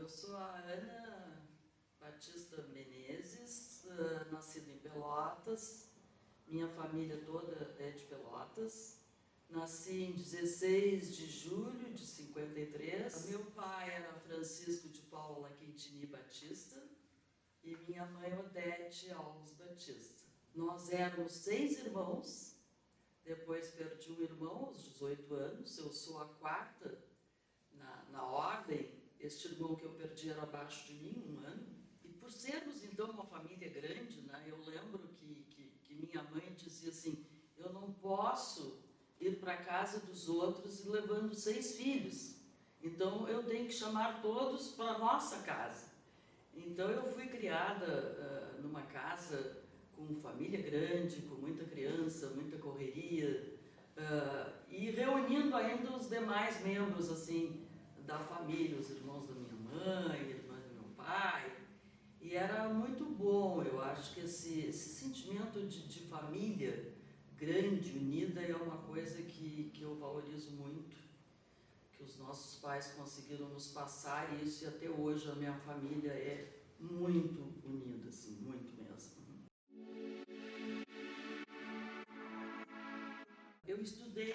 sou a Ana Batista Menezes, nascida em Pelotas. Minha família toda é de Pelotas. Nasci em 16 de julho de 53. Meu pai era Francisco de Paula Quintini Batista e minha mãe Odete Alves Batista. Nós éramos 6 irmãos, depois perdi um irmão aos 18 anos, eu sou a quarta na ordem. Este irmão que eu perdi era abaixo de mim, 1 ano. E por sermos então uma família grande, né, eu lembro que minha mãe dizia assim, eu não posso ir para a casa dos outros e levando 6 filhos. Então eu tenho que chamar todos para a nossa casa. Então eu fui criada numa casa com família grande, com muita criança, muita correria, e reunindo ainda os demais membros assim da família, os irmãos da minha mãe, irmãs do meu pai. E era muito bom, eu acho que esse sentimento de família grande, unida, é uma coisa que eu valorizo muito, que os nossos pais conseguiram nos passar isso, e até hoje a minha família é muito unida, assim, muito mesmo. Eu estudei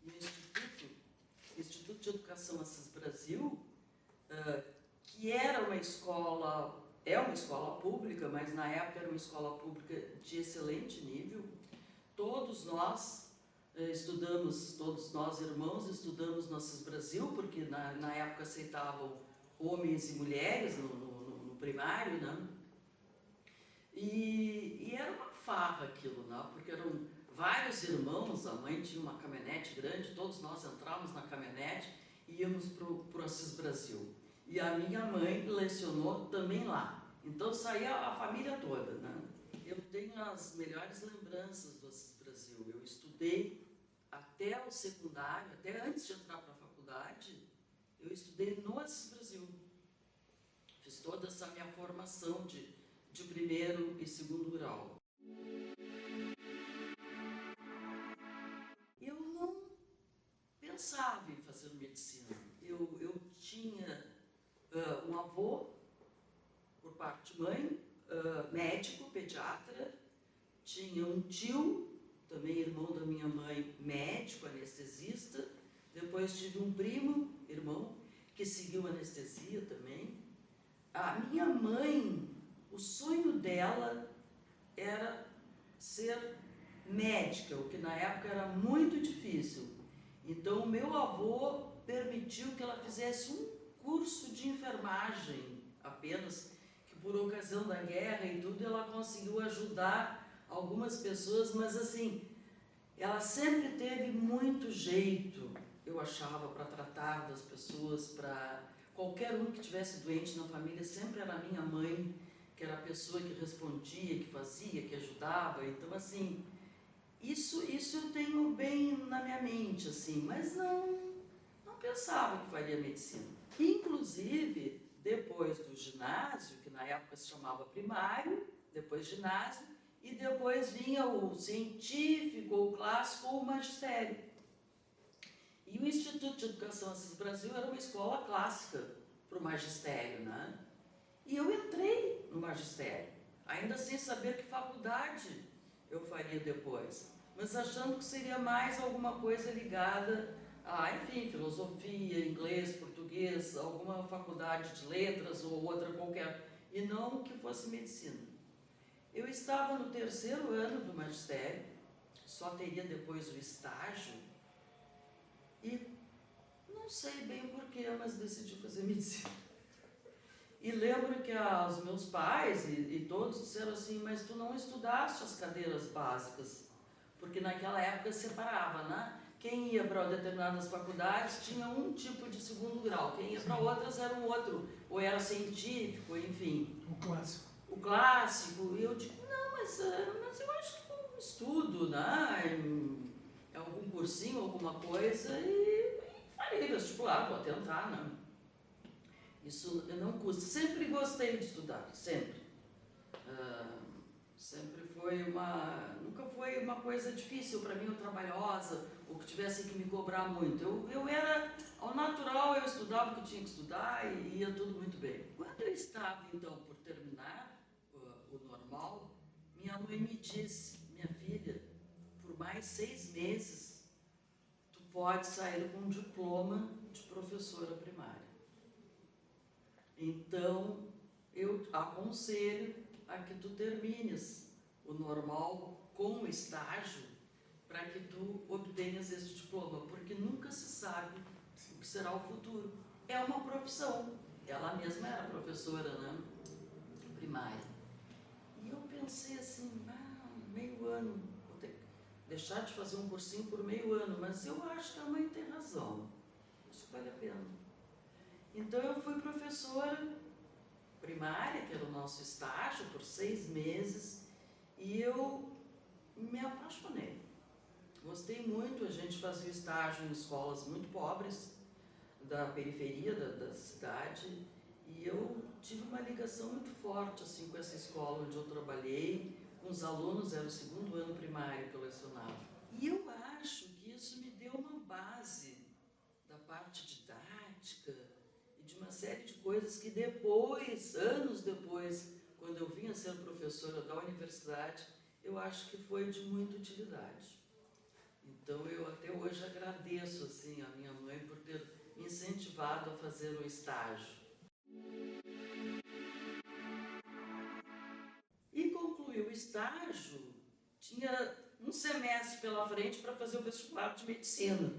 no Instituto de Educação Assis Brasil, que era uma escola, é uma escola pública, mas na época era uma escola pública de excelente nível. Todos nós estudamos, todos nós irmãos estudamos no Assis Brasil, porque na época aceitavam homens e mulheres no primário, né? E era uma farra aquilo, né? Porque eram vários irmãos, a mãe tinha uma caminhonete grande, todos nós entrávamos na caminhonete e íamos para o Assis Brasil. E a minha mãe lecionou também lá. Então saía a família toda, né? Eu tenho as melhores lembranças do Assis Brasil. Eu estudei até o secundário, até antes de entrar para a faculdade, eu estudei no Assis Brasil. Fiz toda essa minha formação de primeiro e segundo grau. Eu não pensava em fazer medicina. Eu tinha um avô, por parte de mãe, médico, pediatra, tinha um tio, também irmão da minha mãe, médico, anestesista, depois tive um primo, irmão, que seguiu anestesia também. A minha mãe, o sonho dela era ser médica, o que na época era muito difícil. Então o meu avô permitiu que ela fizesse um curso de enfermagem apenas, que por ocasião da guerra e tudo ela conseguiu ajudar algumas pessoas, mas assim, ela sempre teve muito jeito, eu achava, para tratar das pessoas, para qualquer um que tivesse doente na família, sempre era a minha mãe, que era a pessoa que respondia, que fazia, que ajudava. Então assim, isso eu tenho bem na minha mente, assim, mas não pensava que faria medicina. Inclusive, depois do ginásio, que na época se chamava primário, depois ginásio, e depois vinha o científico, o clássico ou o magistério. E o Instituto de Educação Assis Brasil era uma escola clássica para o magistério, né? E eu entrei no magistério, ainda sem saber que faculdade eu faria depois, mas achando que seria mais alguma coisa ligada a, enfim, filosofia, inglês, português, alguma faculdade de letras ou outra qualquer, e não que fosse medicina. Eu estava no 3º ano do magistério, só teria depois o estágio, e não sei bem porquê, mas decidi fazer medicina. E lembro que os meus pais e todos disseram assim, mas tu não estudaste as cadeiras básicas, porque naquela época separava, né? Quem ia para determinadas faculdades tinha um tipo de segundo grau, quem ia para outras era um outro, ou era científico, enfim. O clássico. O clássico, e eu digo, não, mas eu acho que eu estudo, né? Em algum cursinho, alguma coisa, e farei vestibular, vou tentar, né? Isso não custa. Sempre gostei de estudar, sempre. Sempre foi nunca foi uma coisa difícil para mim, ou trabalhosa, ou que tivesse que me cobrar muito. Eu era, ao natural, eu estudava o que tinha que estudar e ia tudo muito bem. Quando eu estava, então, por terminar o normal, minha mãe me disse, minha filha, por mais 6 meses, tu pode sair com um diploma de professora primária. Então, eu aconselho a que tu termines o normal com o estágio para que tu obtenhas esse diploma, porque nunca se sabe o que será o futuro. É uma profissão. Ela mesma era professora, né? Primária. E eu pensei assim, meio ano, vou ter que deixar de fazer um cursinho por meio ano, mas eu acho que a mãe tem razão. Acho que vale a pena. Então eu fui professora primária, que era o nosso estágio, por 6 meses, e eu me apaixonei. Gostei muito, a gente fazia estágio em escolas muito pobres, da periferia da cidade, e eu tive uma ligação muito forte assim, com essa escola onde eu trabalhei, com os alunos, era o 2º ano primário que eu lecionava. E eu acho que isso me deu uma base da parte didática e de uma série de coisas que depois, anos depois, quando eu vim a ser professora da universidade, eu acho que foi de muita utilidade. Então eu até hoje agradeço assim, a minha mãe por ter me incentivado a fazer o estágio. E concluí o estágio, tinha um semestre pela frente para fazer o vestibular de medicina.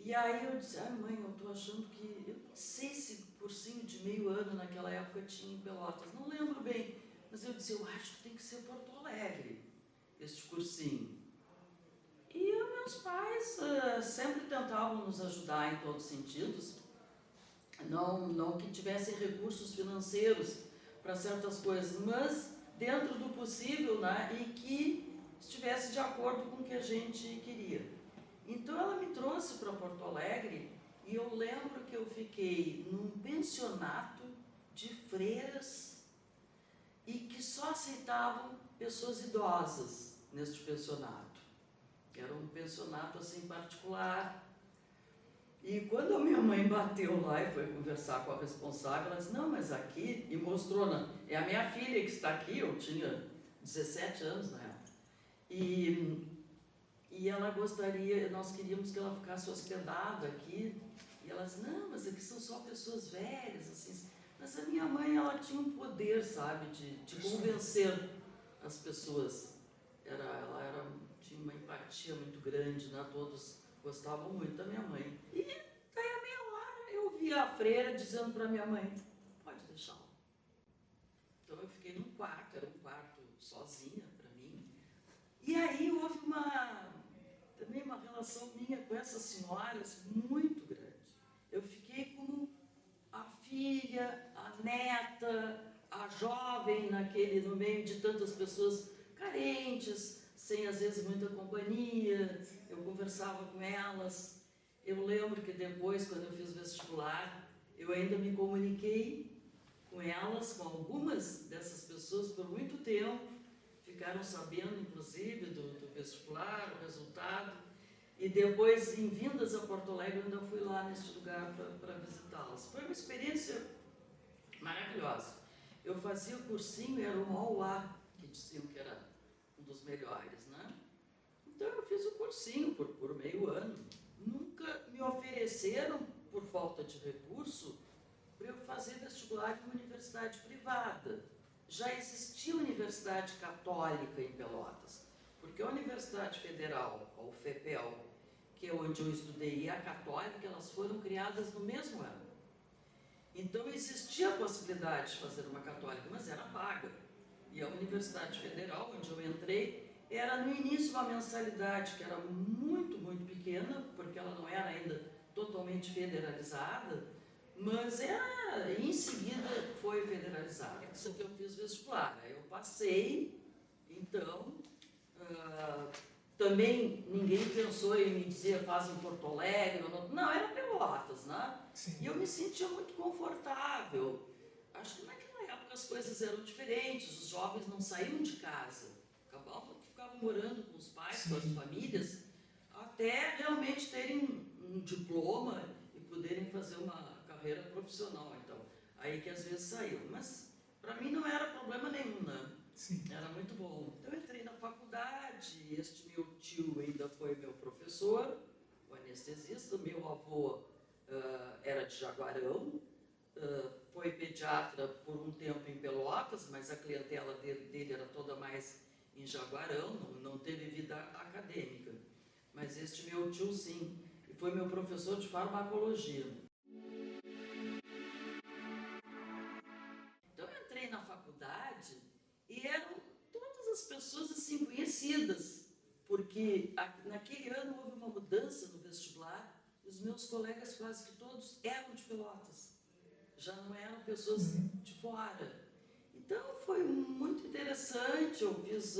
E aí eu disse, mãe, eu estou achando que, eu não sei se cursinho de meio ano naquela época tinha em Pelotas, não lembro bem, mas eu disse, eu acho que tem que ser Porto Alegre, este cursinho. E meus pais sempre tentavam nos ajudar em todos os sentidos, não que tivessem recursos financeiros para certas coisas, mas dentro do possível, né, e que estivesse de acordo com o que a gente queria. Então ela me trouxe para Porto Alegre e eu lembro que eu fiquei num pensionato de freiras e que só aceitavam pessoas idosas neste pensionato. Era um pensionato assim particular. E quando a minha mãe bateu lá e foi conversar com a responsável, ela disse, não, mas aqui, e mostrou, é a minha filha que está aqui, eu tinha 17 anos na época. E ela gostaria, nós queríamos que ela ficasse hospedada aqui. E ela disse, não, mas aqui são só pessoas velhas, assim. Mas a minha mãe, ela tinha um poder, sabe, de convencer as pessoas. Ela tinha uma empatia muito grande, né? Todos gostavam muito da minha mãe. E daí a meia hora eu vi a freira dizendo para minha mãe, pode deixá-la. Então eu fiquei num quarto, era um quarto sozinha para mim. E aí houve também uma relação minha com essas senhoras muito grande. Eu fiquei como a filha, a neta, a jovem no meio de tantas pessoas carentes, sem às vezes muita companhia. Eu conversava com elas. Eu lembro que depois, quando eu fiz vestibular, eu ainda me comuniquei com elas, com algumas dessas pessoas por muito tempo. Ficaram sabendo, inclusive, do vestibular, o resultado. E depois, em vindas a Porto Alegre, eu ainda fui lá neste lugar para visitá-las. Foi uma experiência maravilhosa. Eu fazia o cursinho, era o Mauá, que diziam que era um dos melhores, né? Então eu fiz o cursinho por meio ano. Nunca me ofereceram, por falta de recurso, para eu fazer vestibular em uma universidade privada. Já existia universidade católica em Pelotas, porque a Universidade Federal, a UFPEL, que é onde eu estudei, e a católica, elas foram criadas no mesmo ano. Então existia a possibilidade de fazer uma católica, mas era paga. E a Universidade Federal, onde eu entrei, era no início uma mensalidade que era muito, muito pequena, porque ela não era ainda totalmente federalizada, mas em seguida foi federalizada. Isso que eu fiz vestibular. Aí eu passei, então, também ninguém pensou em me dizer faz em Porto Alegre, não, era Pelotas, né? Sim. E eu me sentia muito confortável. Acho que naquela época as coisas eram diferentes, os jovens não saíam de casa, ficavam morando com os pais, Sim. com as famílias, até realmente terem um diploma e poderem fazer uma carreira profissional, então. Aí que às vezes saiu. Mas para mim não era problema nenhum, né? Sim. Era muito bom. Então eu entrei na faculdade, este meu tio ainda foi meu professor, o anestesista, meu avô era de Jaguarão, foi pediatra por um tempo em Pelotas, mas a clientela dele era toda mais em Jaguarão, não teve vida acadêmica. Mas este meu tio, sim, e foi meu professor de farmacologia. Então eu entrei na faculdade e eram todas as pessoas assim conhecidas, porque naquele ano houve uma mudança no vestibular e os meus colegas quase que todos eram de Pelotas, já não eram pessoas de fora. Então foi muito interessante, eu fiz,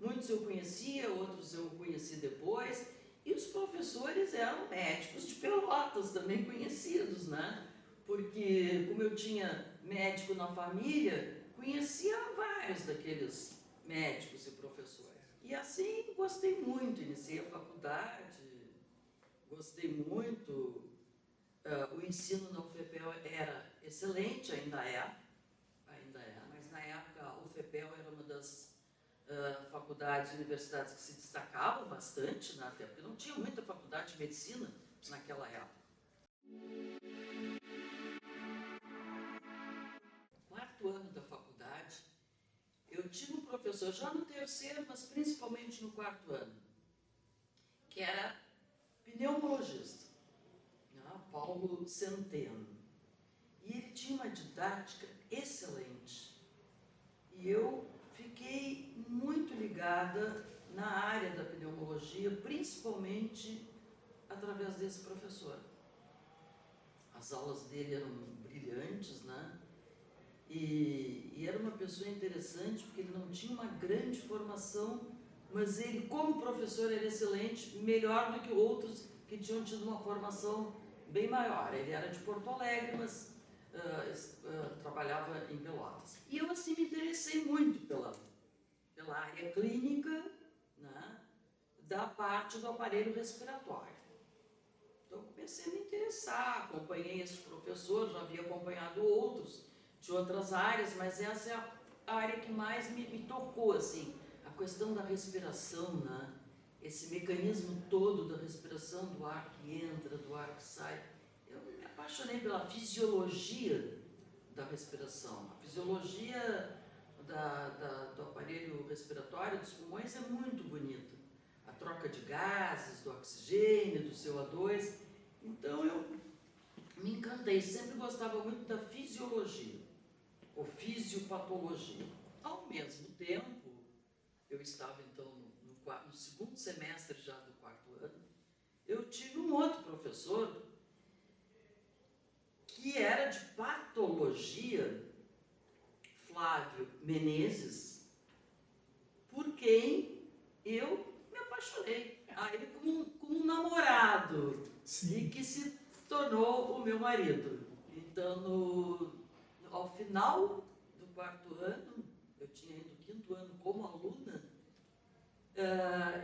muitos eu conhecia, outros eu conheci depois, e os professores eram médicos de Pelotas, também conhecidos, né? Porque como eu tinha médico na família, conhecia vários daqueles médicos e professores. E assim gostei muito, iniciei a faculdade, gostei muito, o ensino na UFPEL era excelente, ainda é, mas na época a UFPEL era uma das faculdades, universidades que se destacavam bastante, né, até porque não tinha muita faculdade de medicina naquela época. Quarto ano da faculdade, eu tive um professor, já no terceiro, mas principalmente no quarto ano, que era pneumologista, né, Paulo Centeno. E ele tinha uma didática excelente. E eu fiquei muito ligada na área da pneumologia, principalmente através desse professor. As aulas dele eram brilhantes, né? E era uma pessoa interessante, porque ele não tinha uma grande formação, mas ele, como professor, era excelente, melhor do que outros que tinham tido uma formação bem maior. Ele era de Porto Alegre, mas trabalhava em Pelotas. E eu, assim, me interessei muito pela área clínica, né, da parte do aparelho respiratório. Então, comecei a me interessar, acompanhei esse professor, já havia acompanhado outros de outras áreas, mas essa é a área que mais me tocou, assim, a questão da respiração, né? Esse mecanismo todo da respiração, do ar que entra, do ar que sai. Eu me apaixonei pela fisiologia da respiração. A fisiologia do aparelho respiratório, dos pulmões, é muito bonita. A troca de gases, do oxigênio, do CO2. Então eu me encantei, sempre gostava muito da fisiologia, ou fisiopatologia. Ao mesmo tempo, eu estava então no segundo semestre já do quarto ano, eu tive um outro professor que era de patologia, Flávio Menezes, por quem eu me apaixonei. Ele como um namorado. Sim. E que se tornou o meu marido. Então, ao final do quarto ano, eu tinha ido no quinto ano como aluna,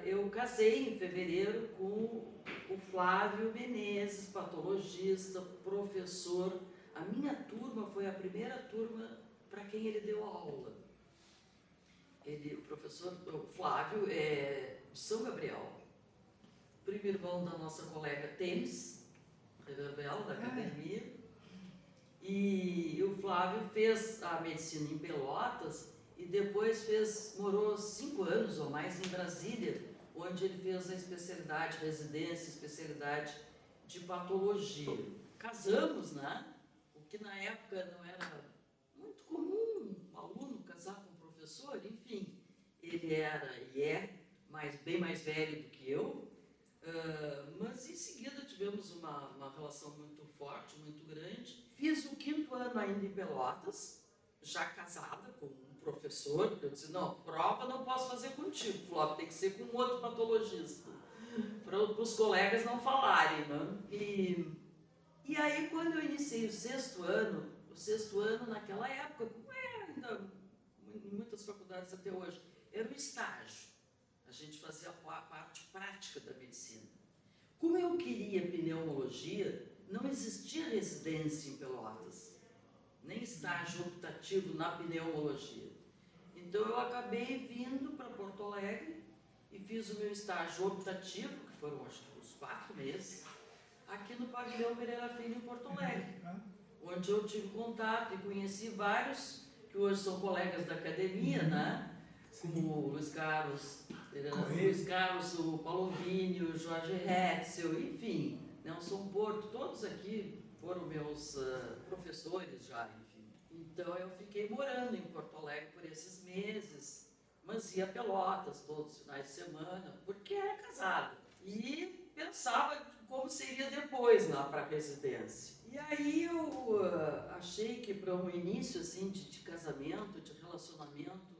eu casei em fevereiro com o Flávio Menezes, patologista, professor. A minha turma foi a primeira turma para quem ele deu aula. O Flávio é de São Gabriel, primo irmão da nossa colega Tênis, Reverbel, da academia. E o Flávio fez a medicina em Pelotas e depois morou 5 anos ou mais em Brasília, onde ele fez a especialidade, residência, especialidade de patologia. Casamos, né? O que na época não era muito comum, um aluno casar com um professor, enfim. Ele era e é bem mais velho do que eu, mas em seguida tivemos uma relação muito forte, muito grande. Fiz o quinto ano ainda em Pelotas, já casada com um professor. Eu disse, não, prova não posso fazer contigo, Flávio, tem que ser com outro patologista, para os colegas não falarem, né? E aí, quando eu iniciei o sexto ano naquela época, como é ainda em muitas faculdades até hoje, era o estágio. A gente fazia a parte prática da medicina. Como eu queria pneumologia, não existia residência em Pelotas, nem estágio optativo na pneumologia. Então eu acabei vindo para Porto Alegre e fiz o meu estágio optativo, que foram acho que uns 4 meses, aqui no Pavilhão Pereira Filho, em Porto Alegre, onde eu tive contato e conheci vários que hoje são colegas da academia, né? Como o Luiz Carlos, o Paulo Vini, o Jorge Hetzel, enfim, Nelson Porto, todos aqui foram meus professores já, enfim. Então eu fiquei morando em Porto Alegre por esses meses, mas ia a Pelotas todos os finais de semana, porque era casado. E pensava como seria depois lá para a residência. E aí eu achei que para um início assim, de casamento, de relacionamento,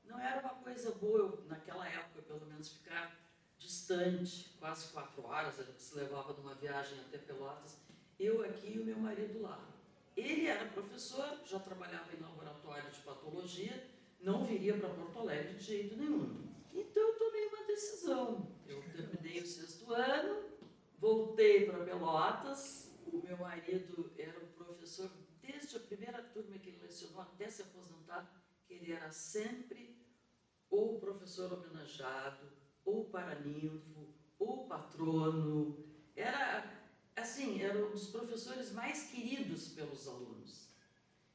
não era uma coisa boa, eu, naquela época, pelo menos, ficar distante, quase 4 horas, era o que se levava numa viagem até Pelotas, eu aqui e o meu marido lá. Ele era professor, já trabalhava em laboratório de patologia, não viria para Porto Alegre de jeito nenhum. Então eu tomei uma decisão. Eu terminei o 6º ano, voltei para Pelotas, o meu marido era um professor desde a primeira turma que ele lecionou até se aposentar, que ele era sempre ou professor homenageado, ou paraninfo, ou patrono. Era, assim, era um dos professores mais queridos pelos alunos.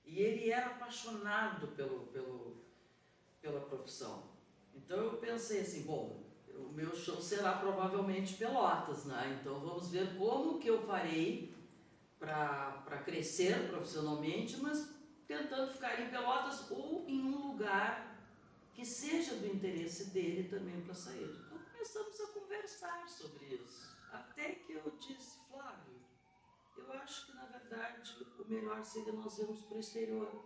E ele era apaixonado pela profissão. Então eu pensei assim, bom, o meu show será provavelmente Pelotas, né? Então vamos ver como que eu farei para crescer profissionalmente, mas tentando ficar em Pelotas ou em um lugar que seja do interesse dele também para sair. Então começamos a conversar sobre isso. Até que eu disse, Flávio, eu acho que na verdade o melhor seria nós irmos para o exterior.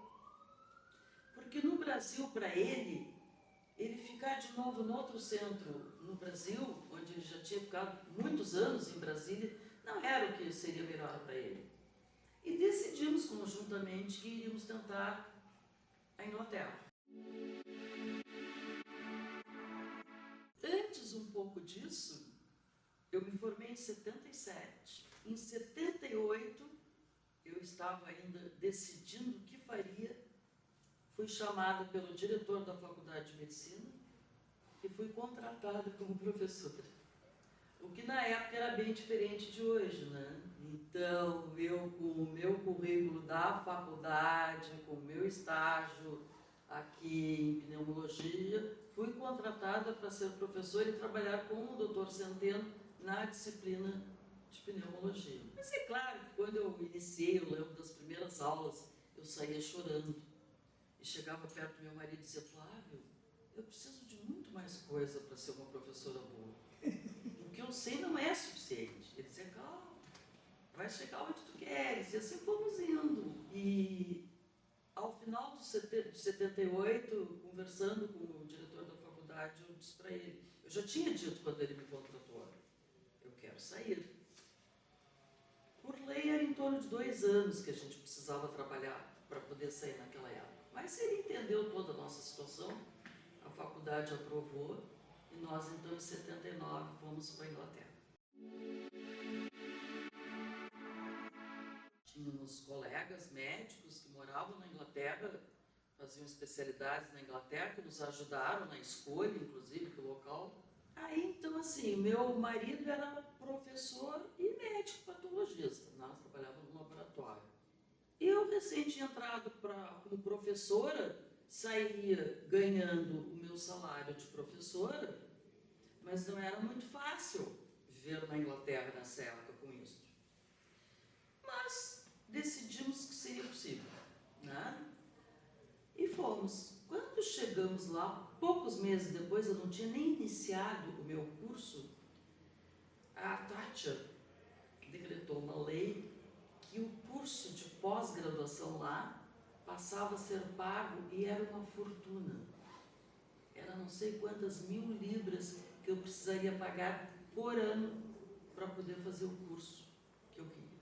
Porque no Brasil, para ele ficar de novo no outro centro no Brasil, onde ele já tinha ficado muitos anos em Brasília, não era o que seria melhor para ele. E decidimos conjuntamente que iríamos tentar a Inglaterra. Antes um pouco disso, eu me formei em 77. Em 78, eu estava ainda decidindo o que faria. Fui chamada pelo diretor da Faculdade de Medicina e fui contratada como professora. O que na época era bem diferente de hoje, né? Então, eu com o meu currículo da faculdade, com o meu estágio aqui em pneumologia, fui contratada para ser professora e trabalhar com o Dr. Centeno na disciplina de pneumologia. Mas é claro que quando eu iniciei, eu lembro das primeiras aulas, eu saía chorando. E chegava perto do meu marido e dizia, Flávio, eu preciso de muito mais coisa para ser uma professora boa. O que eu sei não é suficiente. Ele dizia, calma, vai chegar onde tu queres. E assim fomos indo. E ao final de 78, conversando com o diretor da faculdade, eu disse para ele, eu já tinha dito quando ele me contratou, eu quero sair. Por lei era em torno de 2 anos que a gente precisava trabalhar para poder sair naquela época. Mas ele entendeu toda a nossa situação, a faculdade aprovou, e nós então em 79 fomos para a Inglaterra. Tínhamos colegas médicos que moravam na Inglaterra, faziam especialidades na Inglaterra, que nos ajudaram na escolha, inclusive, do local. Aí, então, assim, meu marido era professor e médico patologista, nós trabalhávamos no laboratório. Eu, recém tinha entrado como professora, saía ganhando o meu salário de professora, mas não era muito fácil viver na Inglaterra nessa época com isso. Mas decidimos que seria possível, né? E fomos. Quando chegamos lá, poucos meses depois, eu não tinha nem iniciado o meu curso, a Thatcher decretou uma lei que o curso de pós-graduação lá passava a ser pago e era uma fortuna. Era não sei quantas 1000 libras que eu precisaria pagar por ano para poder fazer o curso que eu queria.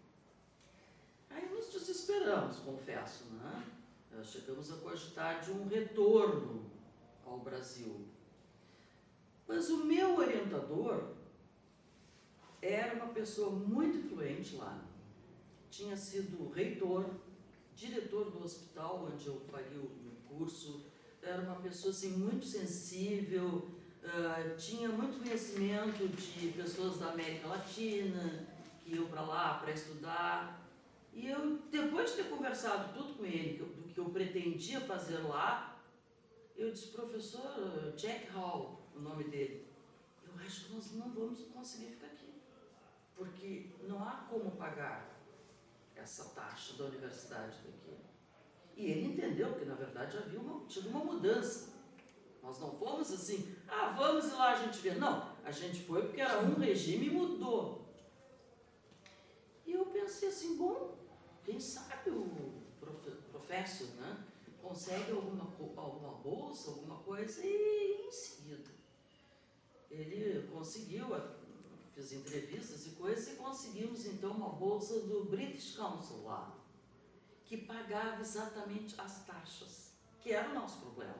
Aí nos desesperamos, confesso, né? Nós chegamos a cogitar de um retorno ao Brasil. Mas o meu orientador era uma pessoa muito influente lá. tinha sido reitor, diretor do hospital onde eu faria o meu curso. Era uma pessoa assim, muito sensível, tinha muito conhecimento de pessoas da América Latina, que iam para lá para estudar. E eu, depois de ter conversado tudo com ele, do que eu pretendia fazer lá, eu disse, professor Jack Hall, o nome dele, eu acho que nós não vamos conseguir ficar aqui, porque não há como pagar essa taxa da universidade daqui. E ele entendeu que, na verdade, havia tido uma mudança. Nós não fomos assim, vamos e lá a gente vê. Não, a gente foi porque era um regime e mudou. E eu pensei assim, bom, quem sabe o professor, né, consegue alguma bolsa, alguma coisa, e ensina. Ele conseguiu, fiz entrevistas e coisas, e conseguimos então uma bolsa do British Council lá, que pagava exatamente as taxas, que era o nosso problema,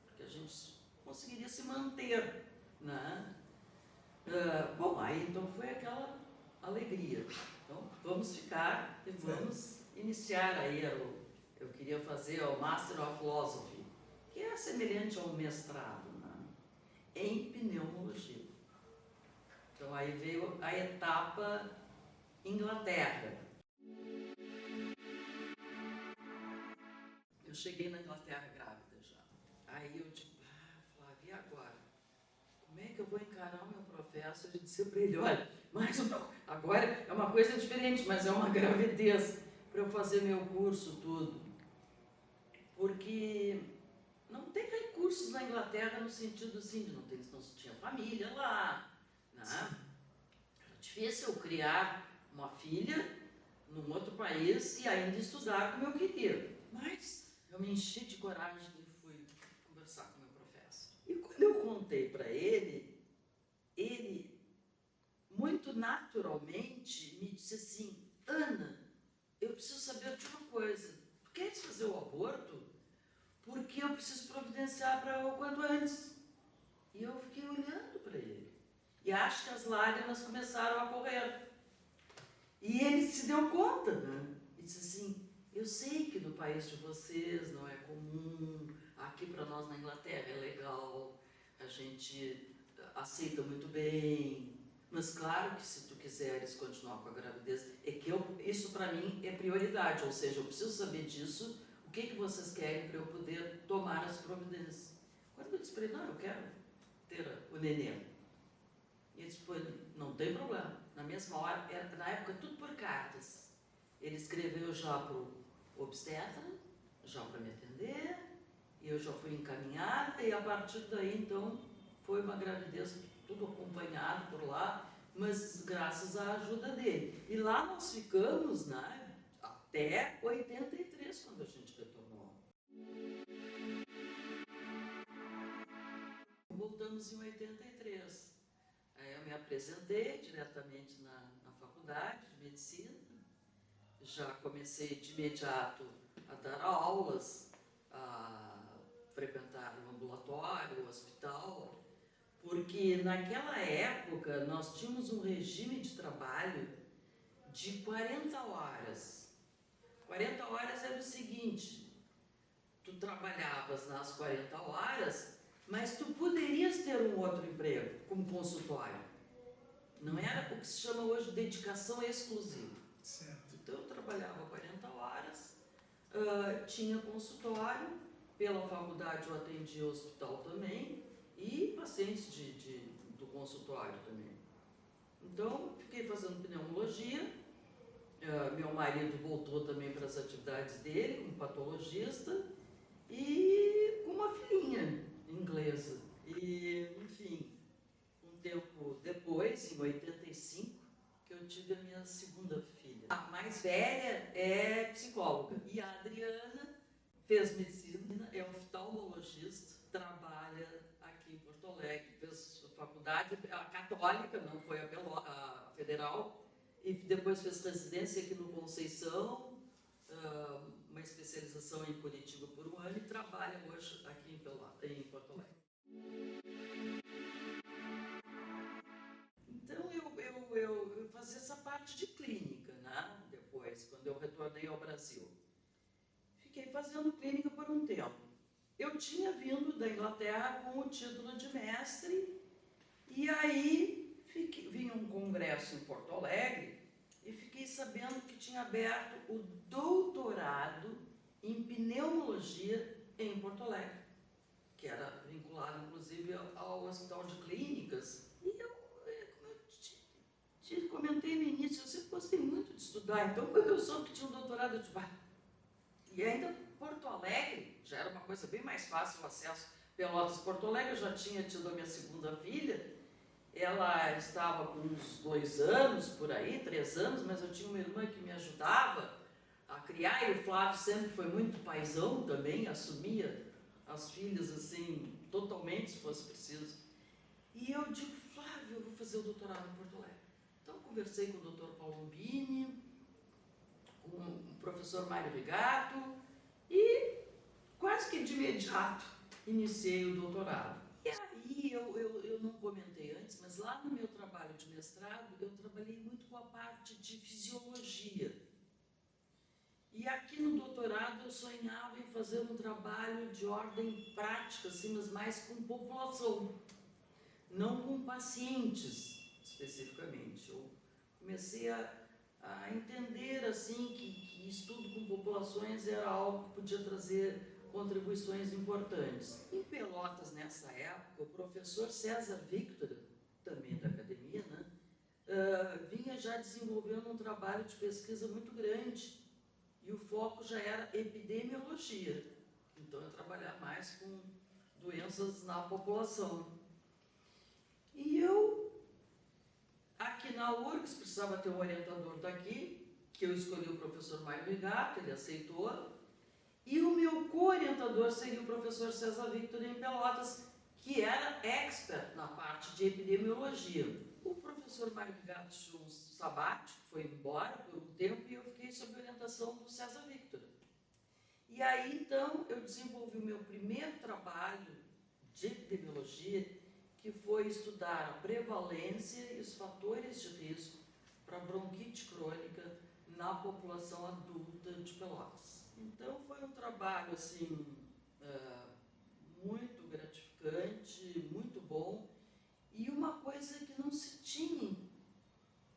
porque a gente conseguiria se manter, né? Bom, aí então foi aquela alegria. Então, vamos ficar e vamos iniciar aí, eu queria fazer o Master of Philosophy, que é semelhante ao mestrado, né, em pneumologia. Então, aí veio a etapa Inglaterra. Eu cheguei na Inglaterra grávida já. Aí eu digo, Flávia, e agora? Como é que eu vou encarar o meu professor? Eu disse para ele, olha, mas agora é uma coisa diferente, mas é uma gravidez para eu fazer meu curso, tudo. Porque não tem recursos na Inglaterra no sentido assim, de não se tinha família lá, né? Era difícil eu criar uma filha num outro país e ainda estudar como eu queria. Mas eu me enchi de coragem e fui conversar com o meu professor. E quando eu contei para ele muito naturalmente me disse assim, Ana, eu preciso saber de uma coisa, tu queres fazer o aborto? Porque eu preciso providenciar para o quanto antes. E eu fiquei olhando para ele. E acho que as lágrimas começaram a correr. E ele se deu conta, né? E disse assim, eu sei que no país de vocês não é comum, aqui para nós na Inglaterra é legal, a gente aceita muito bem, mas claro que se tu quiseres continuar com a gravidez, isso para mim é prioridade, ou seja, eu preciso saber disso, o que vocês querem para eu poder tomar as providências. Quando eu disse para ele, não, eu quero ter o neném. E ele disse, pô, não tem problema. Na mesma hora, na época tudo por cartas. Ele escreveu já para o obstetra, já para me atender, e eu já fui encaminhada, e a partir daí, então, foi uma gravidez tudo acompanhado por lá, mas graças à ajuda dele. E lá nós ficamos, né, até 83, quando a gente retornou. Voltamos em 83. Aí eu me apresentei diretamente na faculdade de medicina, já comecei de imediato a dar aulas, a frequentar o ambulatório, o hospital, porque naquela época nós tínhamos um regime de trabalho de 40 horas. 40 horas era o seguinte, tu trabalhavas nas 40 horas, mas tu poderias ter um outro emprego, como consultório. Não era o que se chama hoje de dedicação exclusiva. Certo. Então eu trabalhava 40 horas, tinha consultório, pela faculdade eu atendia o hospital também, e pacientes do consultório também. Então, fiquei fazendo pneumologia, meu marido voltou também para as atividades dele, como patologista, e com uma filhinha inglesa. E, enfim, um tempo depois, em 85, que eu tive a minha segunda filha. A mais velha é psicóloga, e a Adriana fez medicina, é oftalmologista, trabalha aqui em Porto Alegre, fez faculdade, a católica, não foi a federal, e depois fez residência aqui no Conceição, uma especialização em Curitiba por um ano, e trabalha hoje aqui em Porto Alegre. Então eu fazia essa parte de clínica, né? Depois, retornei ao Brasil. Fiquei fazendo clínica por um tempo. Eu tinha vindo da Inglaterra com o título de mestre, e aí vim um congresso em Porto Alegre e fiquei sabendo que tinha aberto o doutorado em pneumologia em Porto Alegre, que era vinculado inclusive ao Hospital de Clínicas. E eu, como eu te comentei no início, eu sempre gostei muito de estudar, então quando eu soube que tinha um doutorado, eu disse, e ainda Porto Alegre, já era uma coisa bem mais fácil o acesso. Pelotas, Porto Alegre, eu já tinha tido a minha segunda filha, ela estava com uns 2 anos, por aí, 3 anos, mas eu tinha uma irmã que me ajudava a criar, e o Flávio sempre foi muito paizão também, assumia as filhas assim, totalmente, se fosse preciso. E eu digo, Flávio, eu vou fazer o doutorado em Porto Alegre. Então, conversei com o Dr. Palombini, com o professor Mário Rigato, e quase que de imediato iniciei o doutorado. E aí, eu não comentei antes, mas lá no meu trabalho de mestrado, eu trabalhei muito com a parte de fisiologia. E aqui no doutorado eu sonhava em fazer um trabalho de ordem prática, assim, mas mais com população, não com pacientes especificamente. Eu comecei a entender assim que estudo com populações era algo que podia trazer contribuições importantes. Em Pelotas, nessa época, o professor César Victor, também da academia, né, vinha já desenvolvendo um trabalho de pesquisa muito grande, e o foco já era epidemiologia. Então, eu trabalhava mais com doenças na população. E eu, aqui na URGS, precisava ter um orientador daqui, que eu escolhi o professor Mário Rigato, ele aceitou, e o meu co-orientador seria o professor César Victor em Pelotas, que era expert na parte de epidemiologia. O professor Mário Rigato tinha um sabático, foi embora por um tempo, e eu fiquei sob a orientação do César Victor. E aí, então, eu desenvolvi o meu primeiro trabalho de epidemiologia, que foi estudar a prevalência e os fatores de risco para bronquite crônica na população adulta de Pelotas. Então, foi um trabalho, assim, muito gratificante, muito bom, e uma coisa que não se tinha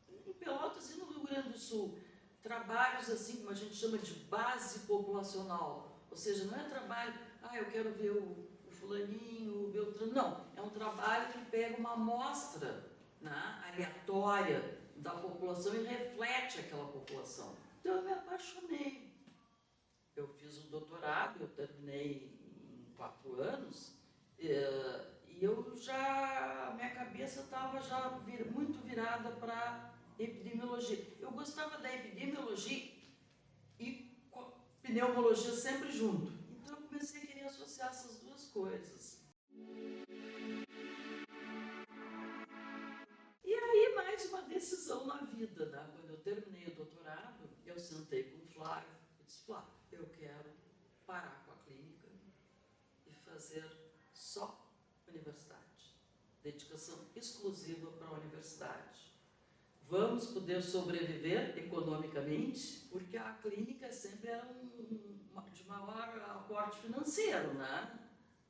em Pelotas e no Rio Grande do Sul, trabalhos assim, como a gente chama de base populacional, ou seja, não é trabalho, eu quero ver o fulaninho, o Beltrano, não, é um trabalho que pega uma amostra, né, aleatória da população e reflete aquela população. Então eu me apaixonei. Eu fiz o doutorado, eu terminei em 4 anos, e eu já, minha cabeça estava já muito virada para epidemiologia. Eu gostava da epidemiologia e pneumologia sempre junto. Então eu comecei a querer associar essas duas coisas. E aí mais uma decisão na vida, né? Quando eu terminei o doutorado, eu sentei com o Flávio e disse, Flávio, eu quero parar com a clínica e fazer só universidade. Dedicação exclusiva para a universidade. Vamos poder sobreviver economicamente, porque a clínica sempre era de maior aporte financeiro, né?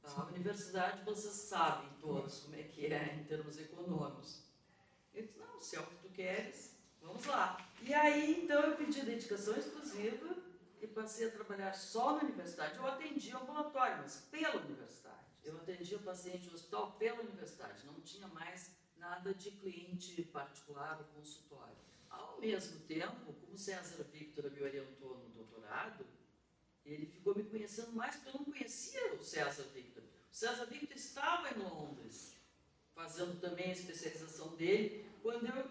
A universidade, vocês sabem todos como é que é em termos econômicos. Eu disse, não, se é o que tu queres, vamos lá. E aí, então, eu pedi dedicação exclusiva e passei a trabalhar só na universidade. Eu atendia ambulatório, mas pela universidade. Eu atendia paciente no hospital pela universidade, não tinha mais nada de cliente particular ou consultório. Ao mesmo tempo, como o César Victor me orientou no doutorado, ele ficou me conhecendo mais, porque eu não conhecia o César Victor. O César Victor estava em Londres, fazendo também a especialização dele, quando eu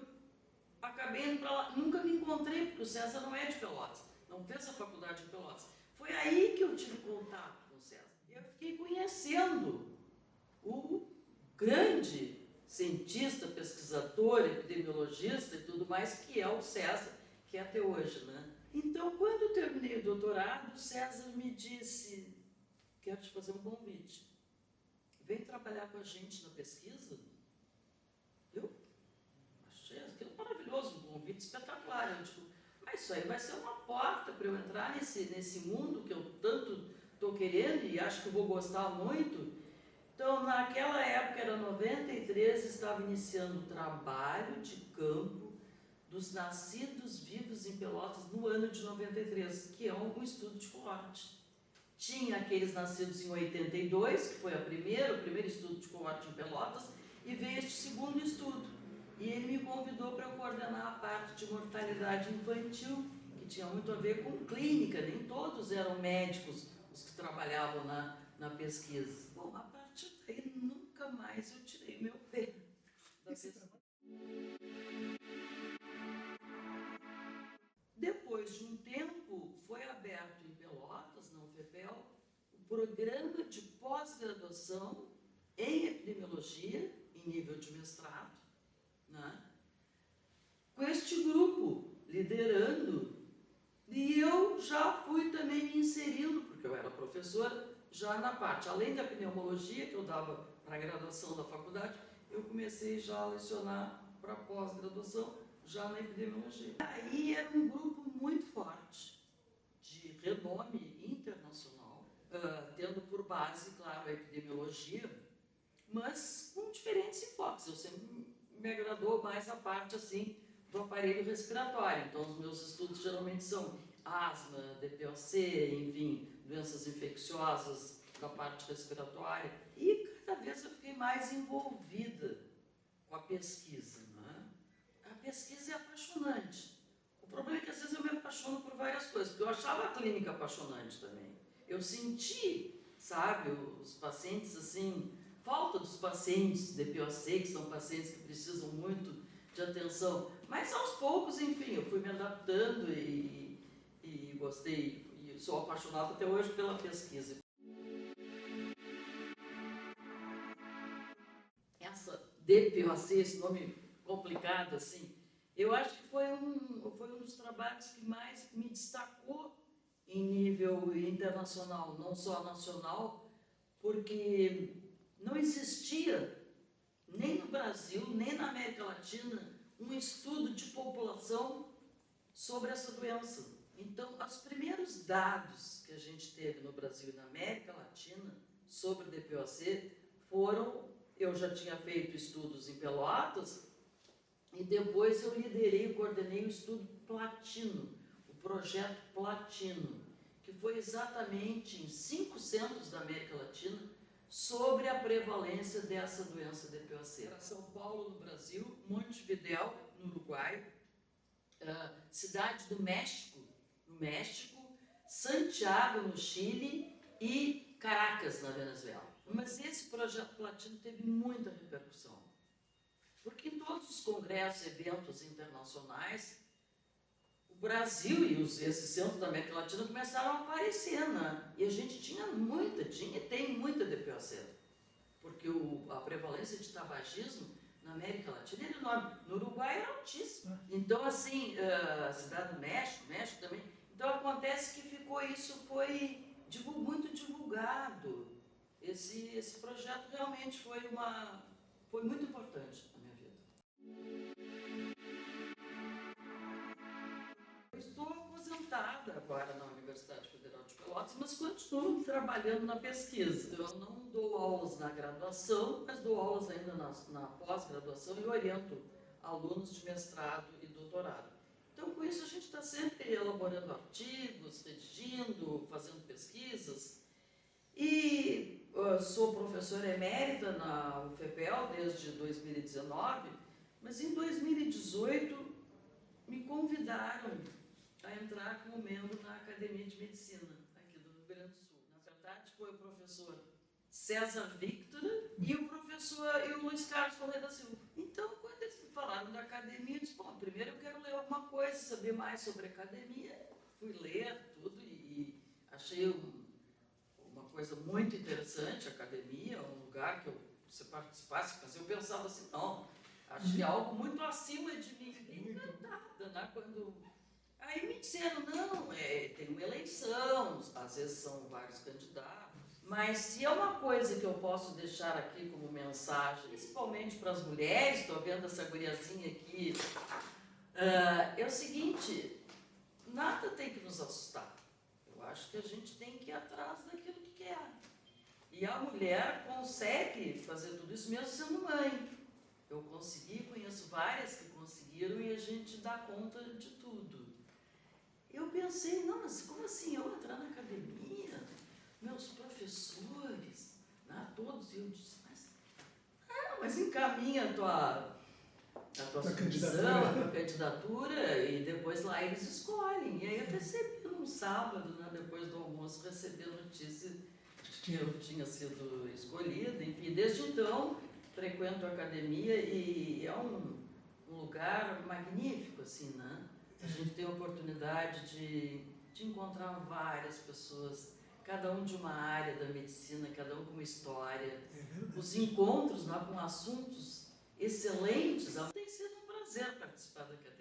acabei indo para lá. Nunca me encontrei, porque o César não é de Pelotas, não fez a faculdade de Pelotas. Foi aí que eu tive contato com o César. E eu fiquei conhecendo o grande cientista, pesquisador, epidemiologista e tudo mais, que é o César, que é até hoje, né? Então, quando eu terminei o doutorado, o César me disse, quero te fazer um convite. Vem trabalhar com a gente na pesquisa. Eu achei aquilo maravilhoso, um convite espetacular. Eu digo, isso aí vai ser uma porta para eu entrar nesse mundo que eu tanto estou querendo e acho que vou gostar muito. Então, naquela época, era 93, estava iniciando o trabalho de campo dos nascidos vivos em Pelotas no ano de 93, que é um estudo de coorte. Tinha aqueles nascidos em 82, que foi o primeiro estudo de coorte em Pelotas, e veio este segundo estudo. E ele me convidou para eu coordenar a parte de mortalidade infantil, que tinha muito a ver com clínica, nem todos eram médicos os que trabalhavam na pesquisa. Bom, a partir daí nunca mais eu tirei meu pé da pesquisa. Depois de um tempo, foi aberto em Pelotas, na UFPEL, o programa de pós-graduação em epidemiologia, em nível de mestrado, né? Com este grupo liderando, e eu já fui também me inserindo, porque eu era professora, já na parte, além da pneumologia, que eu dava para a graduação da faculdade, eu comecei já a lecionar para pós-graduação, já na epidemiologia. Aí era um grupo muito forte, de renome internacional, tendo por base, claro, a epidemiologia, mas com diferentes enfoques. Eu sempre me agradou mais a parte, assim, do aparelho respiratório. Então, os meus estudos geralmente são asma, DPOC, enfim, doenças infecciosas da parte respiratória. E cada vez eu fiquei mais envolvida com a pesquisa, né? A pesquisa é apaixonante. O problema é que às vezes eu me apaixono por várias coisas, porque eu achava a clínica apaixonante também. Eu senti, sabe, os pacientes assim, falta dos pacientes DPOC, que são pacientes que precisam muito de atenção, mas aos poucos, enfim, eu fui me adaptando e gostei, e sou apaixonado até hoje pela pesquisa. Essa DPOC, esse nome complicado assim, eu acho que foi um dos trabalhos que mais me destacou em nível internacional, não só nacional, porque não existia, nem no Brasil, nem na América Latina, um estudo de população sobre essa doença. Então, os primeiros dados que a gente teve no Brasil e na América Latina sobre o DPOC foram, eu já tinha feito estudos em Pelotas, e depois eu liderei e coordenei o estudo Platino, o projeto Platino, que foi exatamente em 5 centros da América Latina, sobre a prevalência dessa doença DPOC. Era São Paulo, no Brasil, Montevidéu, no Uruguai, Cidade do México, no México, Santiago, no Chile e Caracas, na Venezuela. Mas esse projeto Platino teve muita repercussão, porque em todos os congressos, eventos internacionais, o Brasil e esses centros da América Latina começaram a aparecer, né? E a gente tinha e tem muita DPOC, porque a prevalência de tabagismo na América Latina é enorme. No Uruguai era altíssima. Então, assim, a cidade do México também. Então, acontece que isso foi muito divulgado. Esse projeto realmente foi muito importante na minha vida. Eu estou aposentada agora na Universidade Federal de Pelotas, mas continuo trabalhando na pesquisa. Eu não dou aulas na graduação, mas dou aulas ainda na pós-graduação e oriento alunos de mestrado e doutorado. Então, com isso, a gente está sempre elaborando artigos, redigindo, fazendo pesquisas. E sou professora emérita na UFPEL desde 2019, mas em 2018 me convidaram a entrar como membro na Academia de Medicina aqui do Rio Grande do Sul. Na verdade, foi o professor César Victor e o Luiz Carlos Correia da Silva. Então, quando eles me falaram da academia, eu disse, bom, primeiro eu quero ler alguma coisa, saber mais sobre a academia. Fui ler tudo e achei uma coisa muito interessante, a academia, um lugar que você participasse, mas eu pensava assim, não, acho que é algo muito acima de mim. Fiquei encantada, né? Aí me disseram, não, tem uma eleição, às vezes são vários candidatos, mas se é uma coisa que eu posso deixar aqui como mensagem, principalmente para as mulheres, estou vendo essa guriazinha aqui, é o seguinte, nos assustar. Eu acho que a gente tem que ir atrás daquilo que quer. E a mulher consegue fazer tudo isso mesmo sendo mãe. Eu consegui, conheço várias que conseguiram e a gente dá conta de tudo. Eu pensei, não, mas como assim eu entrar na academia? Meus professores, né, todos, e eu disse, mas encaminha a tua submissão, a tua candidatura e depois lá eles escolhem. E aí eu recebi num sábado, né, depois do almoço, recebi a notícia de que eu tinha sido escolhida. Enfim, desde então frequento a academia e é um lugar magnífico, assim, né? A gente tem a oportunidade de encontrar várias pessoas, cada um de uma área da medicina, cada um com uma história. Os encontros lá com assuntos excelentes. Tem sido um prazer participar da academia.